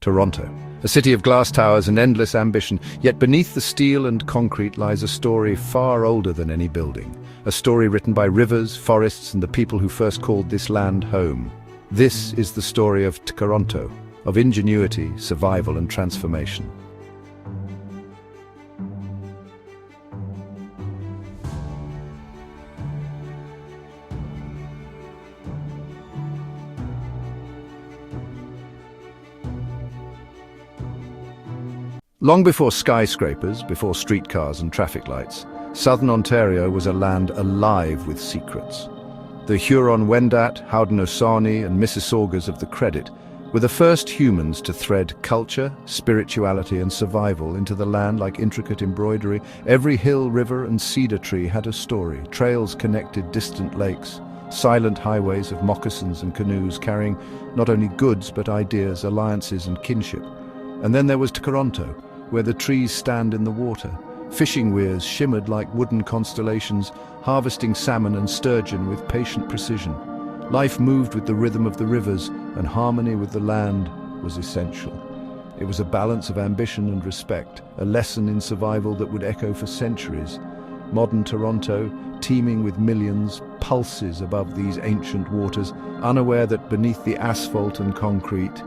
Toronto, a city of glass towers and endless ambition, yet beneath the steel and concrete lies a story far older than any building. A story written by rivers, forests, and the people who first called this land home. This is the story of Tkaronto, of ingenuity, survival, and transformation. Long before skyscrapers, before streetcars and traffic lights, southern Ontario was a land alive with secrets. The Huron-Wendat, Haudenosaunee and Mississaugas of the Credit were the first humans to thread culture, spirituality and survival into the land like intricate embroidery. Every hill, river and cedar tree had a story. Trails connected distant lakes, silent highways of moccasins and canoes carrying not only goods but ideas, alliances and kinship. And then there was Tkaronto, where the trees stand in the water. Fishing weirs shimmered like wooden constellations, harvesting salmon and sturgeon with patient precision. Life moved with the rhythm of the rivers, and harmony with the land was essential. It was a balance of ambition and respect, a lesson in survival that would echo for centuries. Modern Toronto, teeming with millions, pulses above these ancient waters, unaware that beneath the asphalt and concrete,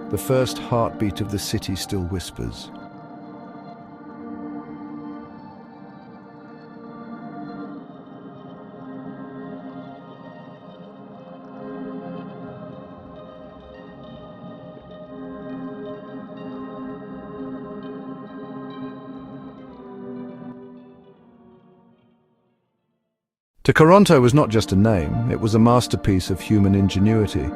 the first heartbeat of the city still whispers. Tkaronto was not just a name, it was a masterpiece of human ingenuity.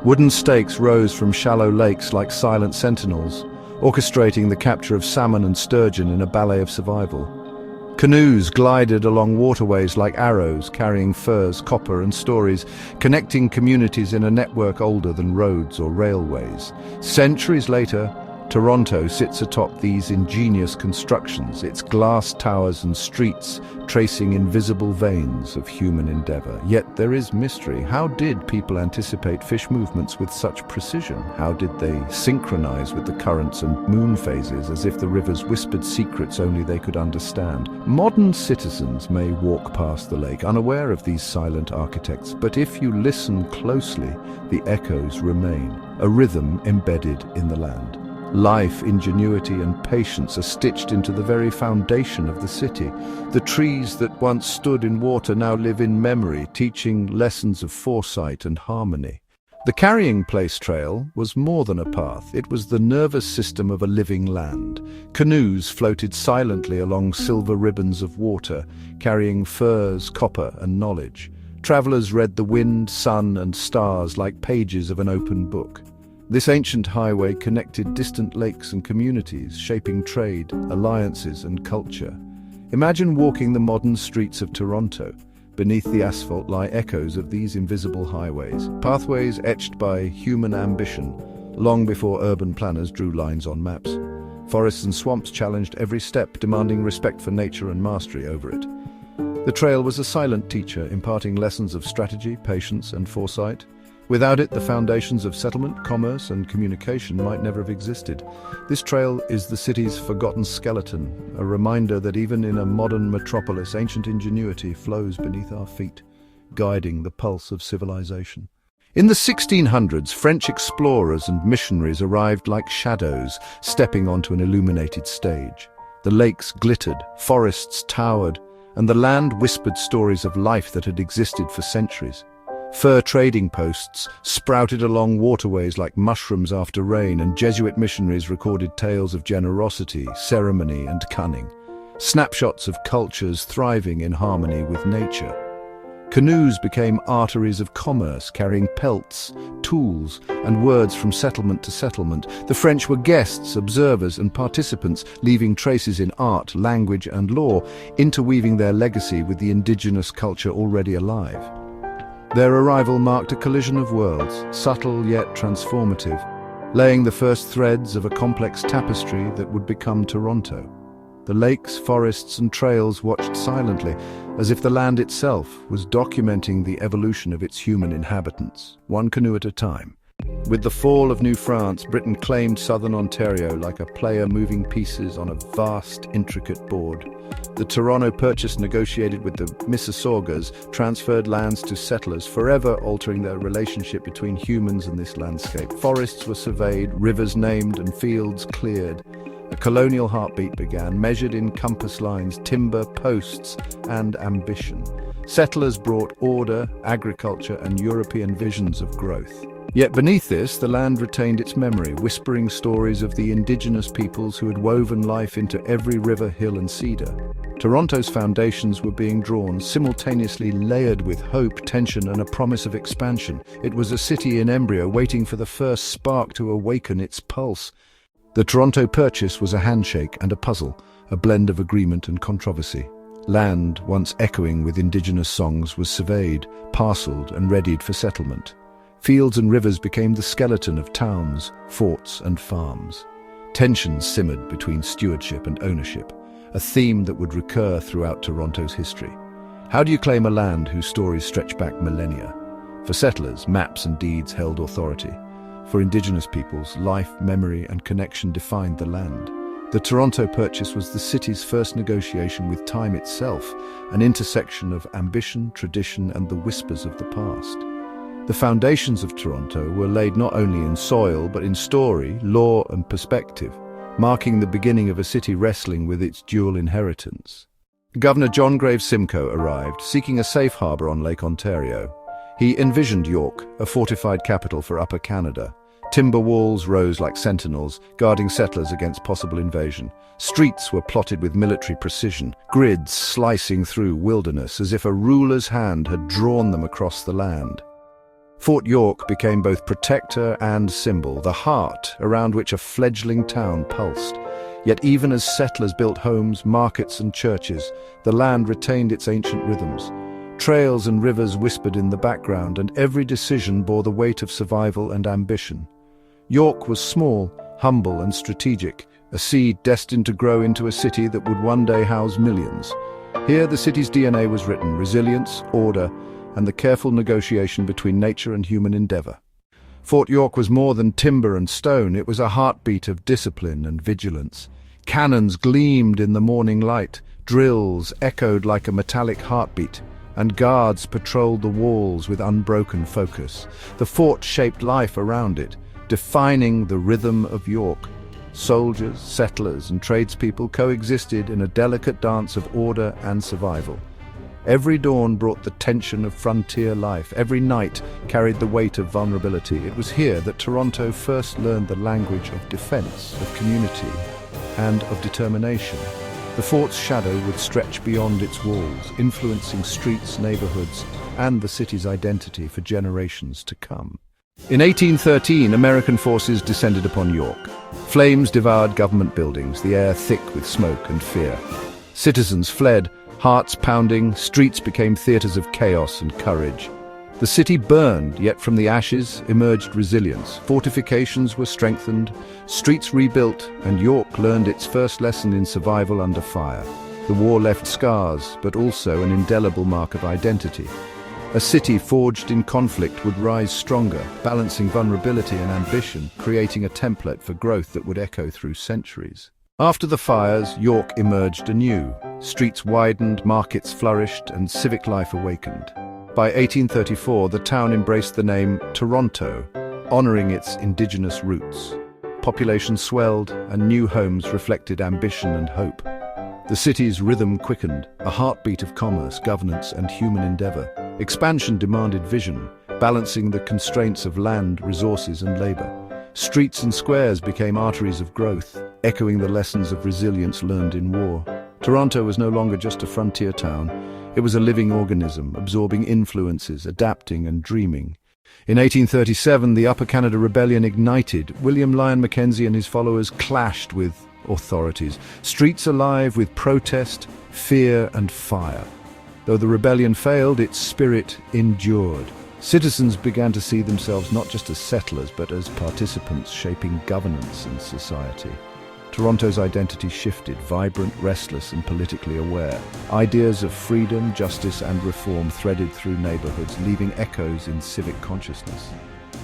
Wooden stakes rose from shallow lakes like silent sentinels, orchestrating the capture of salmon and sturgeon in a ballet of survival. Canoes glided along waterways like arrows, carrying furs, copper and stories, connecting communities in a network older than roads or railways. Centuries later, Toronto sits atop these ingenious constructions, its glass towers and streets tracing invisible veins of human endeavor. Yet there is mystery. How did people anticipate fish movements with such precision? How did they synchronize with the currents and moon phases as if the rivers whispered secrets only they could understand? Modern citizens may walk past the lake unaware of these silent architects, but if you listen closely, the echoes remain, a rhythm embedded in the land. Life, ingenuity and patience are stitched into the very foundation of the city. The trees that once stood in water now live in memory, teaching lessons of foresight and harmony. The Carrying Place Trail was more than a path. It was the nervous system of a living land. Canoes floated silently along silver ribbons of water, carrying furs, copper and knowledge. Travelers read the wind, sun and stars like pages of an open book. This ancient highway connected distant lakes and communities, shaping trade, alliances and culture. Imagine walking the modern streets of Toronto. Beneath the asphalt lie echoes of these invisible highways, pathways etched by human ambition, long before urban planners drew lines on maps. Forests and swamps challenged every step, demanding respect for nature and mastery over it. The trail was a silent teacher, imparting lessons of strategy, patience and foresight. Without it, the foundations of settlement, commerce and communication might never have existed. This trail is the city's forgotten skeleton, a reminder that even in a modern metropolis, ancient ingenuity flows beneath our feet, guiding the pulse of civilization. In the 1600s, French explorers and missionaries arrived like shadows, stepping onto an illuminated stage. The lakes glittered, forests towered, and the land whispered stories of life that had existed for centuries. Fur trading posts sprouted along waterways like mushrooms after rain, and Jesuit missionaries recorded tales of generosity, ceremony, and cunning. Snapshots of cultures thriving in harmony with nature. Canoes became arteries of commerce, carrying pelts, tools, and words from settlement to settlement. The French were guests, observers, and participants, leaving traces in art, language, and law, interweaving their legacy with the indigenous culture already alive. Their arrival marked a collision of worlds, subtle yet transformative, laying the first threads of a complex tapestry that would become Toronto. The lakes, forests and trails watched silently, as if the land itself was documenting the evolution of its human inhabitants, one canoe at a time. With the fall of New France, Britain claimed southern Ontario like a player moving pieces on a vast, intricate board. The Tkaronto Purchase negotiated with the Mississaugas, transferred lands to settlers, forever altering their relationship between humans and this landscape. Forests were surveyed, rivers named, and fields cleared. A colonial heartbeat began, measured in compass lines, timber, posts, and ambition. Settlers brought order, agriculture, and European visions of growth. Yet beneath this, the land retained its memory, whispering stories of the indigenous peoples who had woven life into every river, hill, and cedar. Toronto's foundations were being drawn, simultaneously layered with hope, tension, and a promise of expansion. It was a city in embryo, waiting for the first spark to awaken its pulse. The Tkaronto Purchase was a handshake and a puzzle, a blend of agreement and controversy. Land, once echoing with indigenous songs, was surveyed, parcelled, and readied for settlement. Fields and rivers became the skeleton of towns, forts, and farms. Tensions simmered between stewardship and ownership, a theme that would recur throughout Toronto's history. How do you claim a land whose stories stretch back millennia? For settlers, maps and deeds held authority. For Indigenous peoples, life, memory, and connection defined the land. The Tkaronto Purchase was the city's first negotiation with time itself, an intersection of ambition, tradition, and the whispers of the past. The foundations of Tkaronto were laid not only in soil, but in story, law, and perspective, marking the beginning of a city wrestling with its dual inheritance. Governor John Graves Simcoe arrived, seeking a safe harbour on Lake Ontario. He envisioned York, a fortified capital for Upper Canada. Timber walls rose like sentinels, guarding settlers against possible invasion. Streets were plotted with military precision, grids slicing through wilderness as if a ruler's hand had drawn them across the land. Fort York became both protector and symbol, the heart around which a fledgling town pulsed. Yet even as settlers built homes, markets, and churches, the land retained its ancient rhythms. Trails and rivers whispered in the background, and every decision bore the weight of survival and ambition. York was small, humble, and strategic, a seed destined to grow into a city that would one day house millions. Here the city's DNA was written: resilience, order, and the careful negotiation between nature and human endeavour. Fort York was more than timber and stone. It was a heartbeat of discipline and vigilance. Cannons gleamed in the morning light, drills echoed like a metallic heartbeat, and guards patrolled the walls with unbroken focus. The fort shaped life around it, defining the rhythm of York. Soldiers, settlers, and tradespeople coexisted in a delicate dance of order and survival. Every dawn brought the tension of frontier life. Every night carried the weight of vulnerability. It was here that Tkaronto first learned the language of defense, of community, and of determination. The fort's shadow would stretch beyond its walls, influencing streets, neighborhoods, and the city's identity for generations to come. In 1813, American forces descended upon York. Flames devoured government buildings, the air thick with smoke and fear. Citizens fled, hearts pounding, streets became theaters of chaos and courage. The city burned, yet from the ashes emerged resilience. Fortifications were strengthened, streets rebuilt, and York learned its first lesson in survival under fire. The war left scars, but also an indelible mark of identity. A city forged in conflict would rise stronger, balancing vulnerability and ambition, creating a template for growth that would echo through centuries. After the fires, York emerged anew. Streets widened, markets flourished, and civic life awakened. By 1834, the town embraced the name Tkaronto, honoring its indigenous roots. Population swelled, and new homes reflected ambition and hope. The city's rhythm quickened, a heartbeat of commerce, governance, and human endeavor. Expansion demanded vision, balancing the constraints of land, resources, and labor. Streets and squares became arteries of growth, echoing the lessons of resilience learned in war. Tkaronto was no longer just a frontier town. It was a living organism, absorbing influences, adapting and dreaming. In 1837, the Upper Canada Rebellion ignited. William Lyon Mackenzie and his followers clashed with authorities, streets alive with protest, fear, and fire. Though the rebellion failed, its spirit endured. Citizens began to see themselves not just as settlers, but as participants shaping governance and society. Toronto's identity shifted, vibrant, restless, and politically aware. Ideas of freedom, justice, and reform threaded through neighborhoods, leaving echoes in civic consciousness.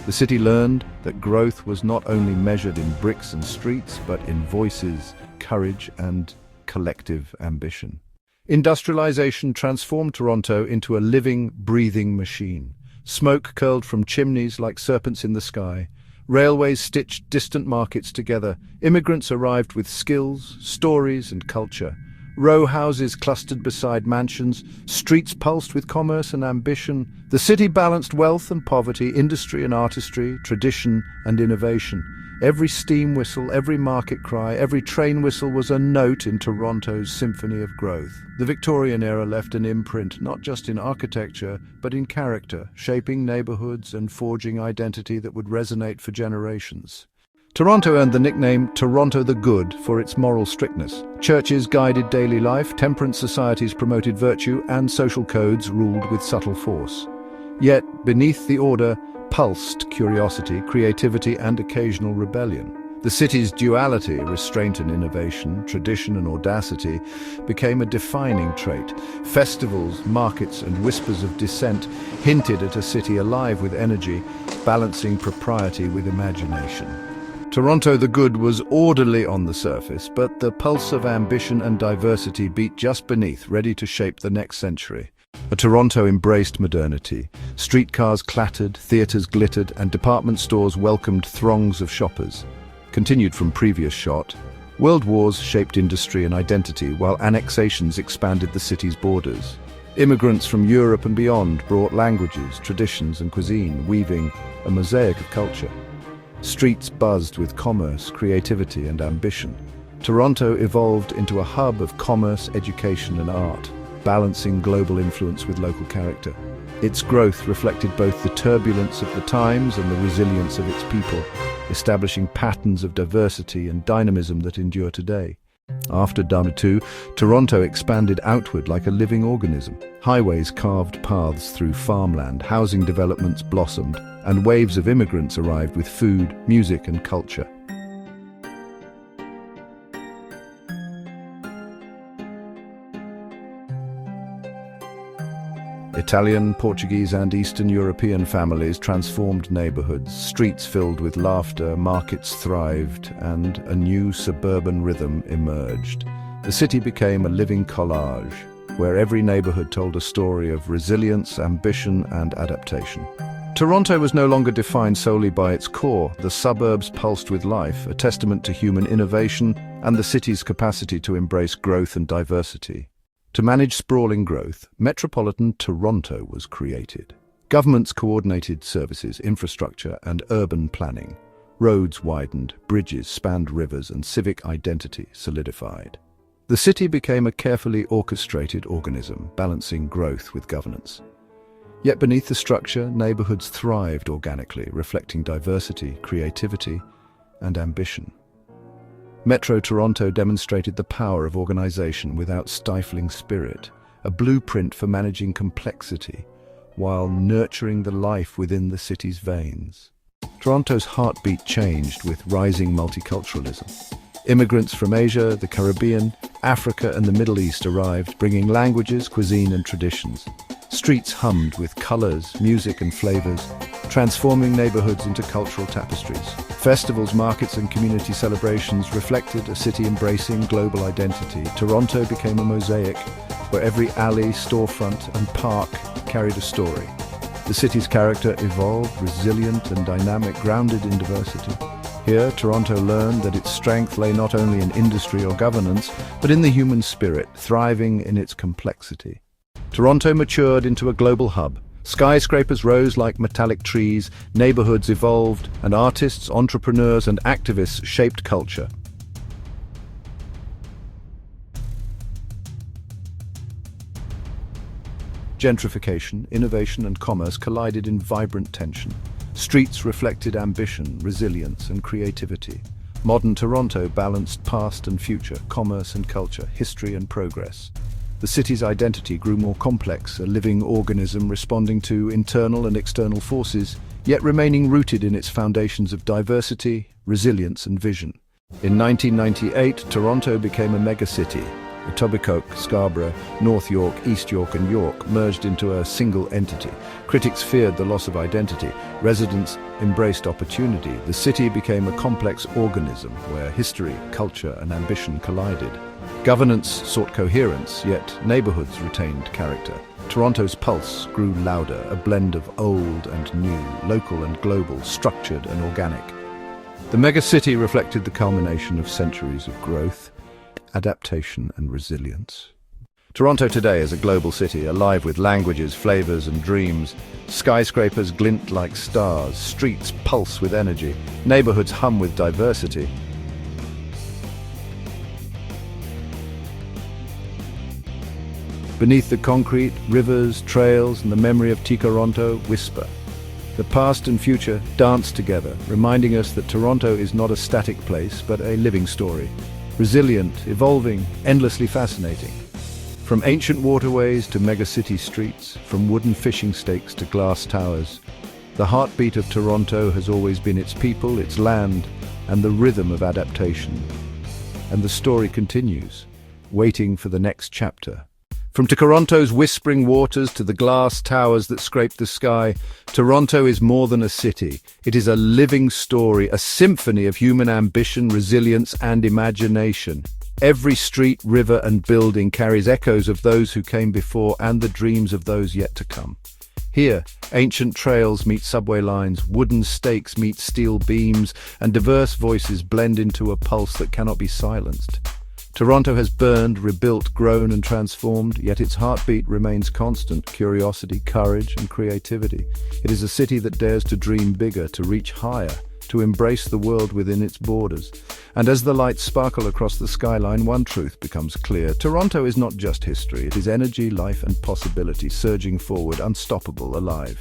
The city learned that growth was not only measured in bricks and streets, but in voices, courage, and collective ambition. Industrialization transformed Toronto into a living, breathing machine. Smoke curled from chimneys like serpents in the sky. Railways stitched distant markets together. Immigrants arrived with skills, stories, and culture. Row houses clustered beside mansions, streets pulsed with commerce and ambition. The city balanced wealth and poverty, industry and artistry, tradition and innovation. Every steam whistle, every market cry, every train whistle was a note in Toronto's symphony of growth. The Victorian era left an imprint not just in architecture, but in character, shaping neighborhoods and forging identity that would resonate for generations. Toronto earned the nickname Tkaronto the Good for its moral strictness. Churches guided daily life, temperance societies promoted virtue, and social codes ruled with subtle force. Yet, beneath the order, pulsed curiosity, creativity, and occasional rebellion. The city's duality, restraint and innovation, tradition and audacity, became a defining trait. Festivals, markets, and whispers of dissent hinted at a city alive with energy, balancing propriety with imagination. Tkaronto the Good was orderly on the surface, but the pulse of ambition and diversity beat just beneath, ready to shape the next century. A Toronto embraced modernity. Streetcars clattered, theatres glittered, and department stores welcomed throngs of shoppers. Continued from previous shot, world wars shaped industry and identity, while annexations expanded the city's borders. Immigrants from Europe and beyond brought languages, traditions, and cuisine, weaving a mosaic of culture. Streets buzzed with commerce, creativity, and ambition. Toronto evolved into a hub of commerce, education, and art, balancing global influence with local character. Its growth reflected both the turbulence of the times and the resilience of its people, establishing patterns of diversity and dynamism that endure today. After II, Toronto expanded outward like a living organism. Highways carved paths through farmland, housing developments blossomed, and waves of immigrants arrived with food, music, and culture. Italian, Portuguese, and Eastern European families transformed neighborhoods, streets filled with laughter, markets thrived, and a new suburban rhythm emerged. The city became a living collage, where every neighborhood told a story of resilience, ambition, and adaptation. Toronto was no longer defined solely by its core. The suburbs pulsed with life, a testament to human innovation and the city's capacity to embrace growth and diversity. To manage sprawling growth, Metropolitan Toronto was created. Governments coordinated services, infrastructure, and urban planning. Roads widened, bridges spanned rivers, and civic identity solidified. The city became a carefully orchestrated organism, balancing growth with governance. Yet beneath the structure, neighborhoods thrived organically, reflecting diversity, creativity, and ambition. Metro Toronto demonstrated the power of organization without stifling spirit, a blueprint for managing complexity while nurturing the life within the city's veins. Toronto's heartbeat changed with rising multiculturalism. Immigrants from Asia, the Caribbean, Africa, and the Middle East arrived, bringing languages, cuisine, and traditions. Streets hummed with colors, music, and flavors, transforming neighborhoods into cultural tapestries. Festivals, markets, and community celebrations reflected a city embracing global identity. Toronto became a mosaic where every alley, storefront, and park carried a story. The city's character evolved, resilient and dynamic, grounded in diversity. Here, Toronto learned that its strength lay not only in industry or governance, but in the human spirit, thriving in its complexity. Toronto matured into a global hub. Skyscrapers rose like metallic trees, neighborhoods evolved, and artists, entrepreneurs, and activists shaped culture. Gentrification, innovation, and commerce collided in vibrant tension. Streets reflected ambition, resilience, and creativity. Modern Toronto balanced past and future, commerce and culture, history and progress. The city's identity grew more complex, a living organism responding to internal and external forces, yet remaining rooted in its foundations of diversity, resilience, and vision. In 1998, Toronto became a megacity, Etobicoke, Scarborough, North York, East York and York merged into a single entity. Critics feared the loss of identity. Residents embraced opportunity. The city became a complex organism where history, culture and ambition collided. Governance sought coherence, yet neighbourhoods retained character. Toronto's pulse grew louder, a blend of old and new, local and global, structured and organic. The megacity reflected the culmination of centuries of growth, adaptation and resilience. Toronto today is a global city, alive with languages, flavors and dreams. Skyscrapers glint like stars, streets pulse with energy, neighborhoods hum with diversity. Beneath the concrete, rivers, trails and the memory of Tkaronto whisper. The past and future dance together, reminding us that Toronto is not a static place, but a living story. Resilient, evolving, endlessly fascinating. From ancient waterways to megacity streets, from wooden fishing stakes to glass towers, the heartbeat of Toronto has always been its people, its land, and the rhythm of adaptation. And the story continues, waiting for the next chapter. From Tkaronto's whispering waters to the glass towers that scrape the sky, Toronto is more than a city. It is a living story, a symphony of human ambition, resilience and imagination. Every street, river and building carries echoes of those who came before and the dreams of those yet to come. Here, ancient trails meet subway lines, wooden stakes meet steel beams, and diverse voices blend into a pulse that cannot be silenced. Toronto has burned, rebuilt, grown and transformed, yet its heartbeat remains constant: curiosity, courage and creativity. It is a city that dares to dream bigger, to reach higher, to embrace the world within its borders. And as the lights sparkle across the skyline, one truth becomes clear. Toronto is not just history, it is energy, life and possibility, surging forward, unstoppable, alive.